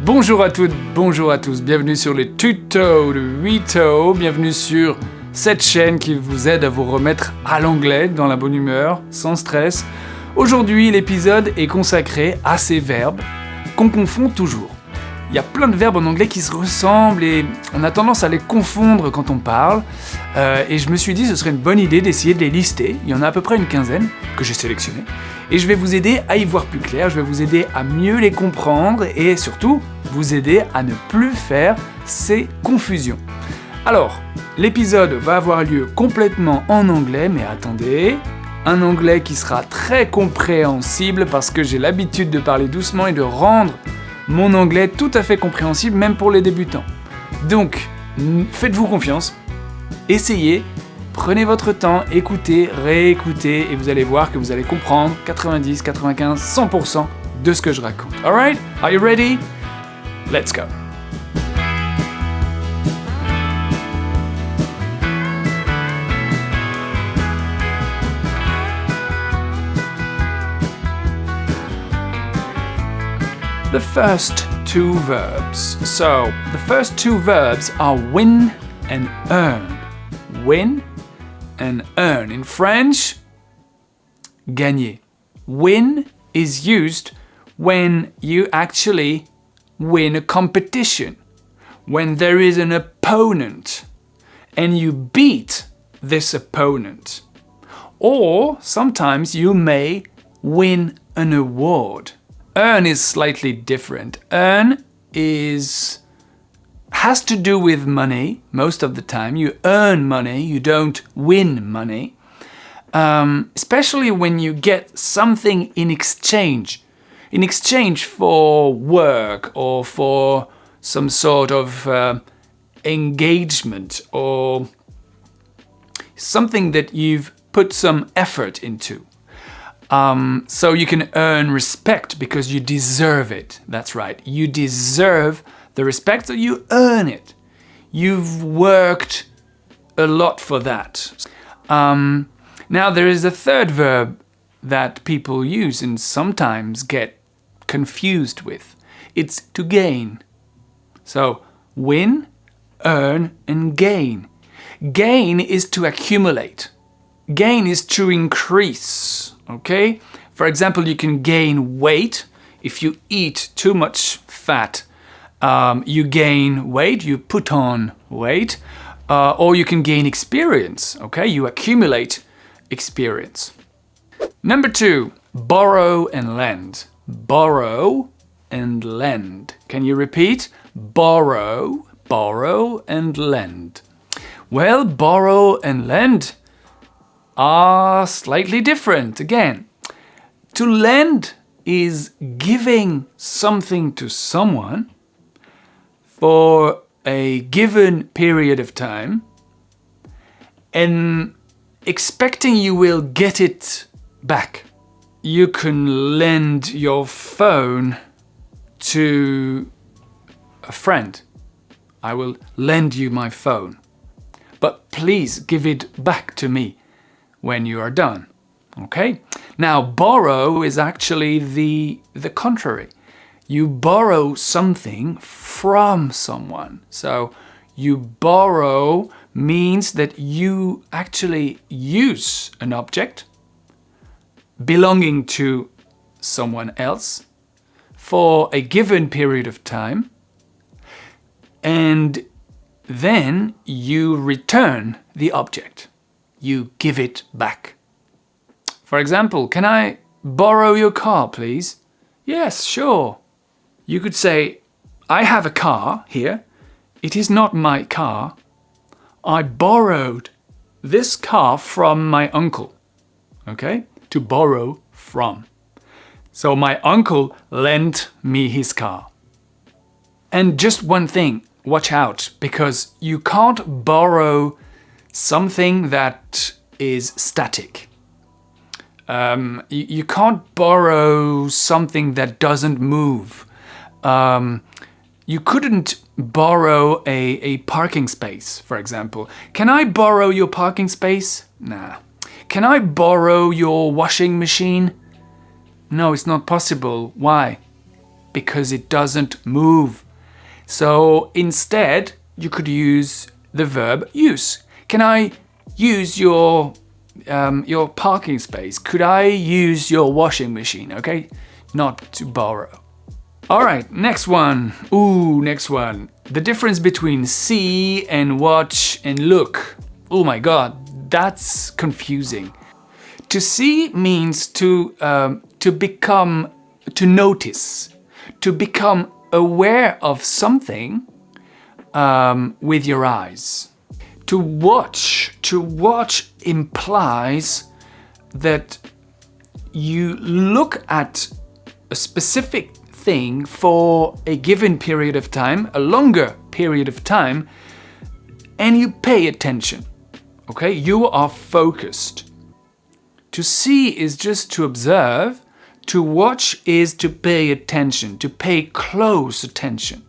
Bonjour à toutes, bonjour à tous, bienvenue sur les tutos de Tutos, bienvenue sur cette chaîne qui vous aide à vous remettre à l'anglais dans la bonne humeur, sans stress. Aujourd'hui, l'épisode est consacré à ces verbes qu'on confond toujours. Il y a plein de verbes en anglais qui se ressemblent et on a tendance à les confondre quand on parle. Et je me suis dit que ce serait une bonne idée d'essayer de les lister. Il y en a à peu près une quinzaine que j'ai sélectionnées. Et je vais vous aider à y voir plus clair, je vais vous aider à mieux les comprendre et surtout vous aider à ne plus faire ces confusions. Alors, l'épisode va avoir lieu complètement en anglais, mais attendez, un anglais qui sera très compréhensible parce que j'ai l'habitude de parler doucement et de rendre mon anglais tout à fait compréhensible, même pour les débutants. Donc, faites-vous confiance, essayez, prenez votre temps, écoutez, réécoutez, et vous allez voir que vous allez comprendre 90, 95, 100% de ce que je raconte. Alright? Are you ready? Let's go! The first two verbs. So, the first two verbs are win and earn. Win and earn. In French, gagner. Win is used when you actually win a competition. When there is an opponent and you beat this opponent. Or sometimes you may win an award. Earn is slightly different. Earn has to do with money most of the time. You earn money, you don't win money. Especially when you get something in exchange. In exchange for work or for some sort of engagement or something that you've put some effort into. So you can earn respect because you deserve it. That's right. You deserve the respect, so you earn it. You've worked a lot for that. Now there is a third verb that people use and sometimes get confused with. It's to gain. So win, earn, and gain. Gain is to accumulate. Gain is to increase. Okay? For example, you can gain weight if you eat too much fat. You gain weight, you put on weight, or you can gain experience. Okay? You accumulate experience. Number 2, borrow and lend. Borrow and lend. Can you repeat? Borrow, and lend. Well, borrow and lend are slightly different. Again, to lend is giving something to someone for a given period of time and expecting you will get it back. You can lend your phone to a friend. I will lend you my phone, but please give it back to me when you are done. Okay? Now, borrow is actually the contrary. You borrow something from someone. So, you borrow means that you actually use an object belonging to someone else for a given period of time, and then you return the object. You give it back. For example, can I borrow your car, please? Yes, sure. You could say, I have a car here. It is not my car. I borrowed this car from my uncle. Okay? To borrow from. So my uncle lent me his car. And just one thing, watch out, because you can't borrow something that is static. You can't borrow something that doesn't move. You couldn't borrow a parking space, for example. Can I borrow your parking space? Nah. Can I borrow your washing machine? No, it's not possible. Why? because it doesn't move. So instead, you could use the verb use. Can I use your parking space? Could I use your washing machine? Okay, not to borrow. All right, next one. Next one. The difference between see and watch and look. Oh my God, that's confusing. To see means to notice, to become aware of something with your eyes. To watch implies that you look at a specific thing for a given period of time, a longer period of time, and you pay attention. Okay, you are focused. To see is just to observe. To watch is to pay attention, to pay close attention.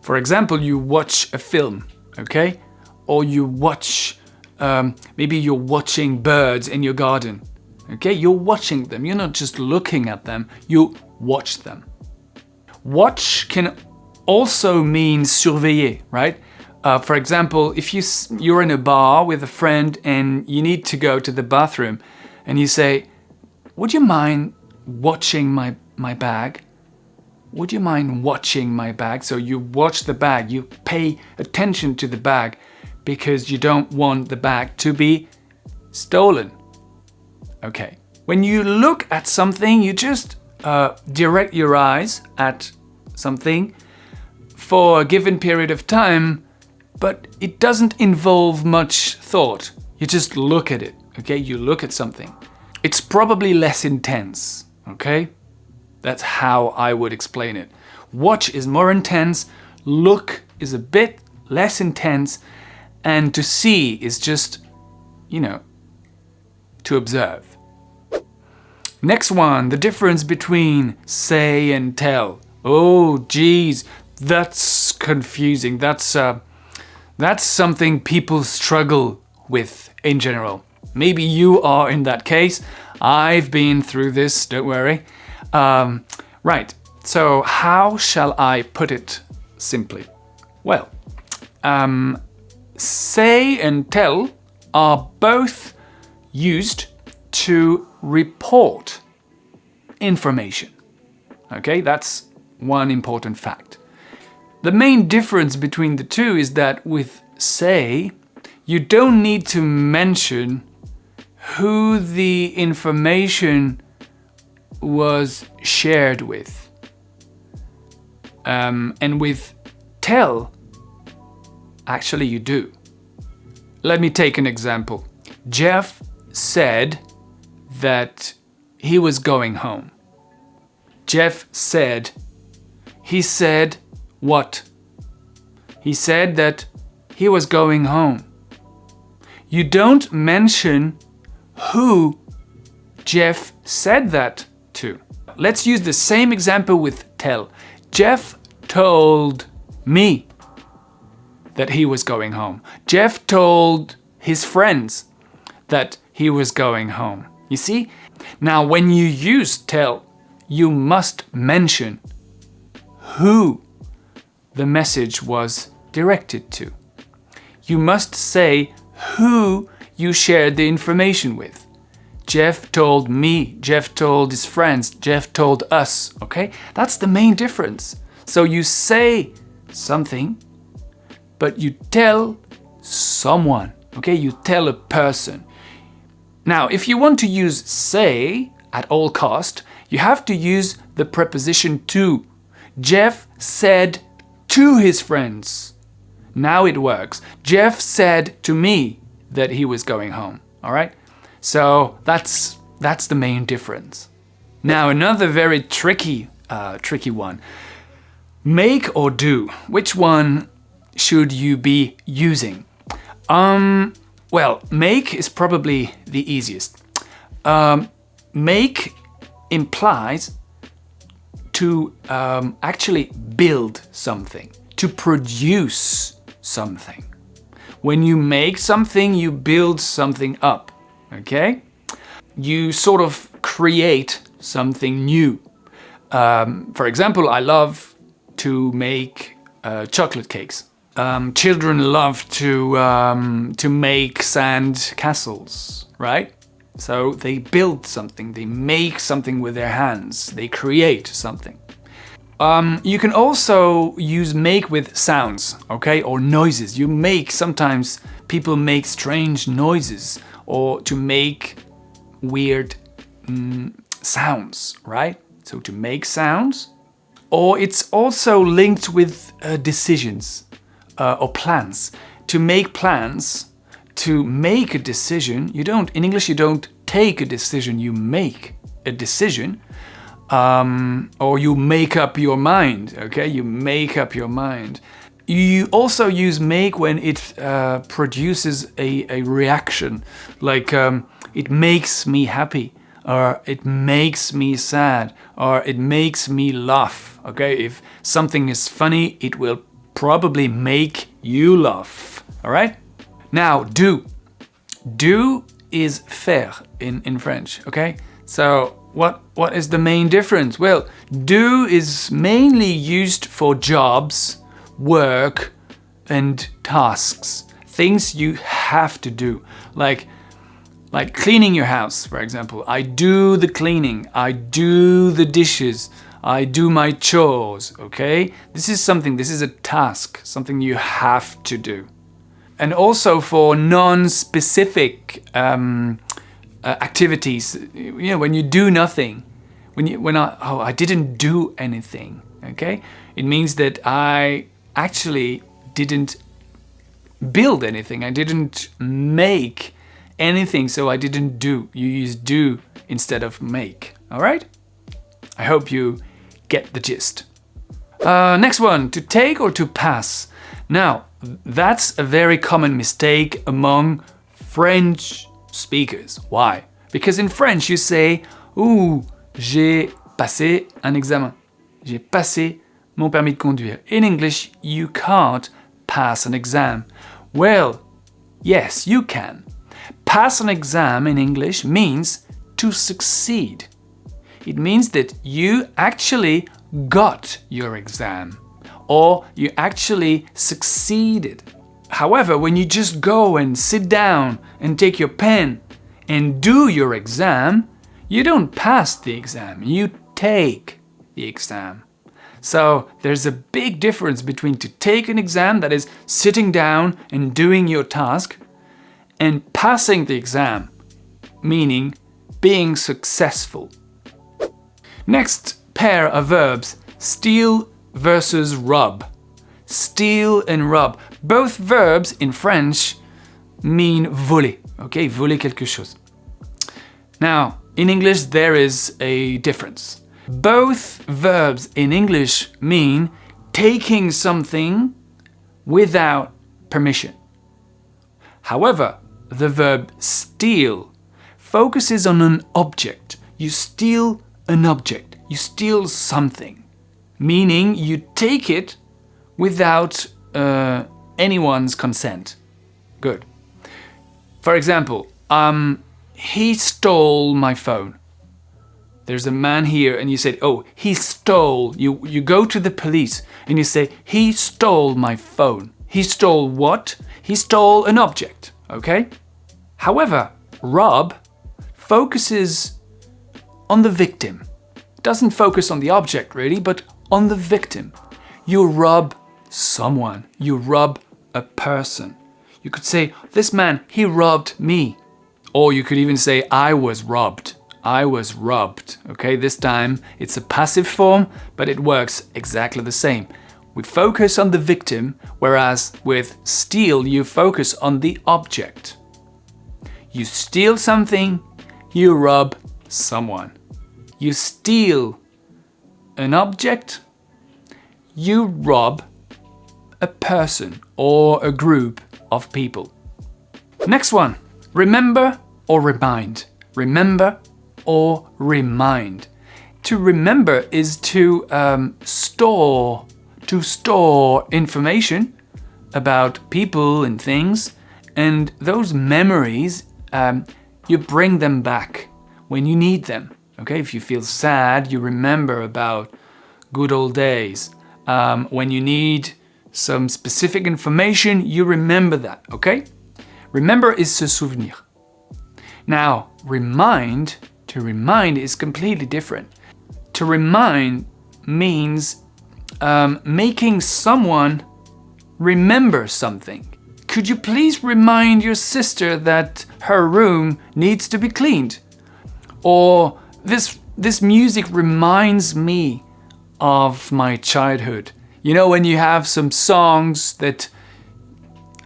For example, you watch a film, okay? Or you watch, maybe you're watching birds in your garden, okay? You're watching them, you're not just looking at them, you watch them. Watch can also mean surveiller, right? For example, if you're in a bar with a friend and you need to go to the bathroom and you say, would you mind watching my bag? Would you mind watching my bag? So you watch the bag, you pay attention to the bag because you don't want the bag to be stolen. Okay. When you look at something, you just direct your eyes at something for a given period of time, but it doesn't involve much thought. You just look at it, okay? You look at something. It's probably less intense, okay? That's how I would explain it. Watch is more intense, look is a bit less intense, and to see is just, to observe. Next one, the difference between say and tell. Oh, geez, that's confusing. That's something people struggle with in general. Maybe you are in that case. I've been through this, don't worry. Right, so how shall I put it simply? Well, say and tell are both used to report information. Okay, that's one important fact. The main difference between the two is that with say, you don't need to mention who the information was shared with. And with tell, actually you do. Let me take an example. Jeff said that he was going home. Jeff said, he said what? He said that he was going home. You don't mention who Jeff said that to. Let's use the same example with tell. Jeff told me that he was going home. Jeff told his friends that he was going home. You see? Now, when you use tell, you must mention who the message was directed to. You must say who you shared the information with. Jeff told me, Jeff told his friends, Jeff told us, okay? That's the main difference. So you say something, but you tell someone, okay? You tell a person. Now, if you want to use say at all cost, you have to use the preposition to. Jeff said to his friends. Now it works. Jeff said to me that he was going home, all right? So that's the main difference. Now another very tricky one. Make or do. Which one should you be using? Well, make is probably the easiest. Make implies to actually build something, to produce something. When you make something, you build something up, okay? You sort of create something new. For example, I love to make chocolate cakes. Children love to make sand castles, right? So they build something, they make something with their hands, they create something. You can also use make with sounds, okay, or noises. Sometimes people make strange noises or to make weird sounds, right? So to make sounds, or it's also linked with decisions or plans. To make plans, to make a decision, in English you don't take a decision, you make a decision. Or you make up your mind, okay? You make up your mind. You also use make when it produces a reaction, like it makes me happy, or it makes me sad, or it makes me laugh, okay? If something is funny, it will probably make you laugh, all right? Now, do. Do is faire in French, okay? So, what is the main difference? Well, do is mainly used for jobs, work, and tasks. Things you have to do. Like cleaning your house, for example. I do the cleaning. I do the dishes. I do my chores, okay? This is a task, something you have to do. And also for non-specific activities, when you do nothing, I didn't do anything, okay? It means that I actually didn't build anything, I didn't make anything, so I didn't do. You use do instead of make, all right? I hope you get the gist. Next one, to take or to pass. Now, that's a very common mistake among French speakers. Why? Because in French you say, j'ai passé un examen. J'ai passé mon permis de conduire. In English, you can't pass an exam. Well, yes, you can. Pass an exam in English means to succeed. It means that you actually got your exam, or you actually succeeded. However, when you just go and sit down and take your pen and do your exam, you don't pass the exam, you take the exam. So there's a big difference between to take an exam, that is sitting down and doing your task, and passing the exam, meaning being successful. Next pair of verbs, steal versus rub. Steal and rub. Both verbs in French mean voler, okay? Voler quelque chose. Now, in English there is a difference. Both verbs in English mean taking something without permission. However, the verb steal focuses on an object. You steal an object. You steal something. Meaning you take it without anyone's consent. Good. For example, he stole my phone. There's a man here and you say, he stole. You go to the police and you say, he stole my phone. He stole what? He stole an object, okay? However, rob focuses on the victim. It doesn't focus on the object really, but on the victim. You rob someone. You rob a person. You could say, this man, he robbed me. Or you could even say, I was robbed. I was robbed. Okay, this time it's a passive form, but it works exactly the same. We focus on the victim, whereas with steal, you focus on the object. You steal something, you rob someone. You steal an object, you rob a person or a group of people. Next one, remember or remind. Remember or remind. To remember is to store information about people and things, and those memories, you bring them back when you need them. Okay, if you feel sad, you remember about good old days. When you need some specific information, you remember that, okay? Remember is se souvenir. Now, to remind is completely different. To remind means making someone remember something. Could you please remind your sister that her room needs to be cleaned? Or this music reminds me of my childhood. You know, when you have some songs that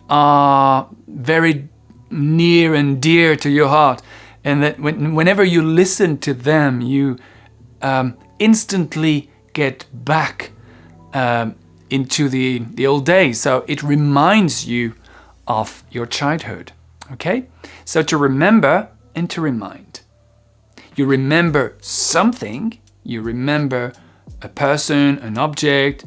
are very near and dear to your heart, and that whenever you listen to them, you instantly get back into the old days. So it reminds you of your childhood, okay? So to remember and to remind. You remember something, you remember a person, an object,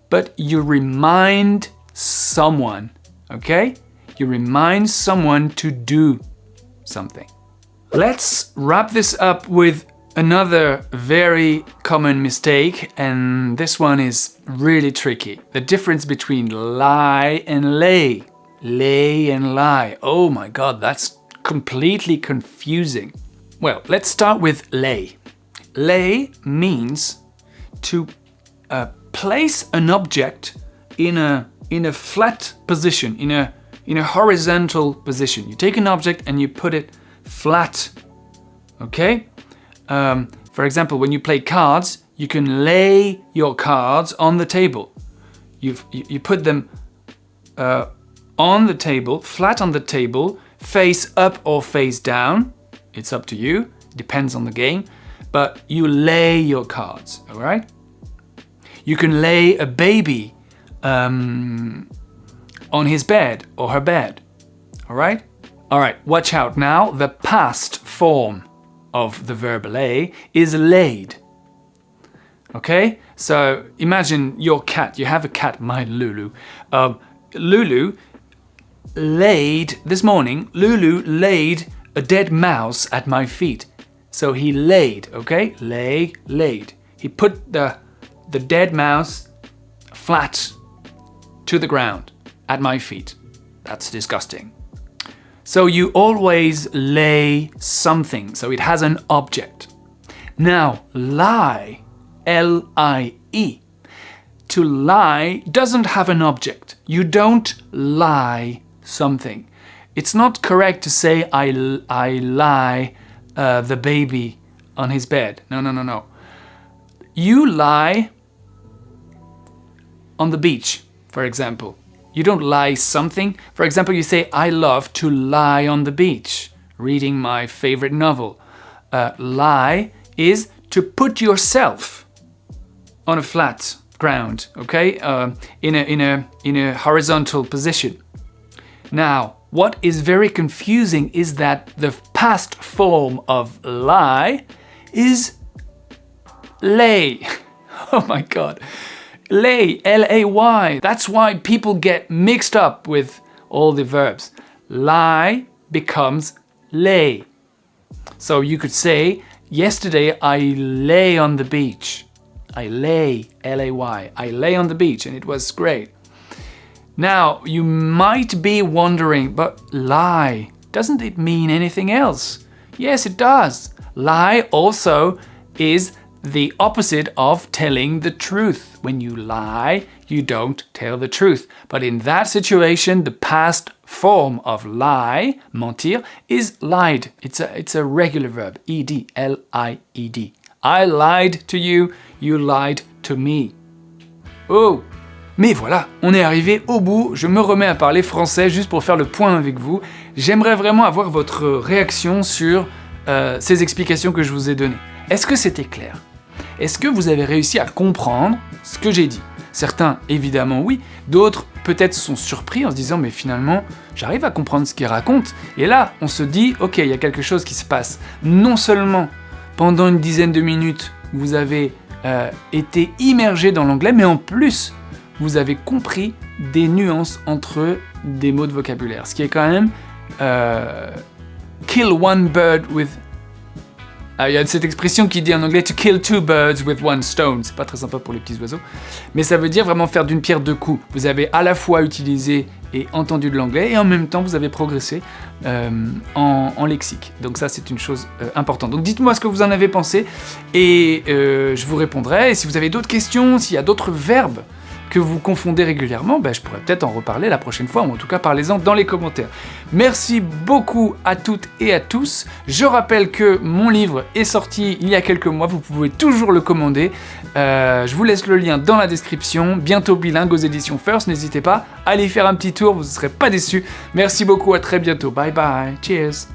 but you remind someone, okay? You remind someone to do something. Let's wrap this up with another very common mistake, and this one is really tricky. The difference between lie and lay. Lay and lie. Oh my God, that's completely confusing. Well, let's start with lay. Lay means to place an object in a flat position, in a horizontal position. You take an object and you put it flat, okay? For example, when you play cards, you can lay your cards on the table. You put them on the table, flat on the table, face up or face down. It's up to you, depends on the game, but you lay your cards, all right? You can lay a baby on his bed or her bed, all right? All right, watch out now. The past form of the verb lay is laid, okay? So imagine your cat. You have a cat, my Lulu. Lulu laid, this morning, Lulu laid a dead mouse at my feet. So he laid, okay? Laid. He put the dead mouse flat to the ground at my feet. That's disgusting. So you always lay something, so it has an object. Now, lie, L-I-E. To lie doesn't have an object. You don't lie something. It's not correct to say I lie the baby on his bed. No. You lie on the beach, for example. You don't lie something. For example, you say, I love to lie on the beach, reading my favorite novel. Lie is to put yourself on a flat ground, okay? In a horizontal position. Now, what is very confusing is that the past form of lie is lay. Oh my God. Lay, L-A-Y. That's why people get mixed up with all the verbs. Lie becomes lay. So you could say, yesterday I lay on the beach. I lay, L-A-Y. I lay on the beach and it was great. Now, you might be wondering, but lie, doesn't it mean anything else? Yes, it does. Lie also is the opposite of telling the truth. When you lie, you don't tell the truth. But in that situation, the past form of lie, mentir, is lied. It's a regular verb, ed, L-I-E-D. I lied to you, you lied to me. Oh! Mais voilà, on est arrivé au bout. Je me remets à parler français juste pour faire le point avec vous. J'aimerais vraiment avoir votre réaction sur ces explications que je vous ai données. Est-ce que c'était clair? Est-ce que vous avez réussi à comprendre ce que j'ai dit? Certains, évidemment, oui. D'autres, peut-être, sont surpris en se disant « Mais finalement, j'arrive à comprendre ce qu'il raconte. » Et là, on se dit « Ok, il y a quelque chose qui se passe. » Non seulement, pendant une dizaine de minutes, vous avez été immergé dans l'anglais, mais en plus, vous avez compris des nuances entre des mots de vocabulaire. Ce qui est quand même kill one bird with Il y a cette expression qui dit en anglais « to kill two birds with one stone ». C'est pas très sympa pour les petits oiseaux. Mais ça veut dire vraiment faire d'une pierre deux coups. Vous avez à la fois utilisé et entendu de l'anglais et en même temps vous avez progressé en lexique. Donc ça c'est une chose importante. Donc dites-moi ce que vous en avez pensé et je vous répondrai. Et si vous avez d'autres questions, s'il y a d'autres verbes que vous confondez régulièrement, je pourrais peut-être en reparler la prochaine fois, ou en tout cas parlez-en dans les commentaires. Merci beaucoup à toutes et à tous. Je rappelle que mon livre est sorti il y a quelques mois, vous pouvez toujours le commander. Je vous laisse le lien dans la description, bientôt bilingue aux éditions First, n'hésitez pas à aller faire un petit tour, vous ne serez pas déçus. Merci beaucoup, à très bientôt, bye bye, cheers.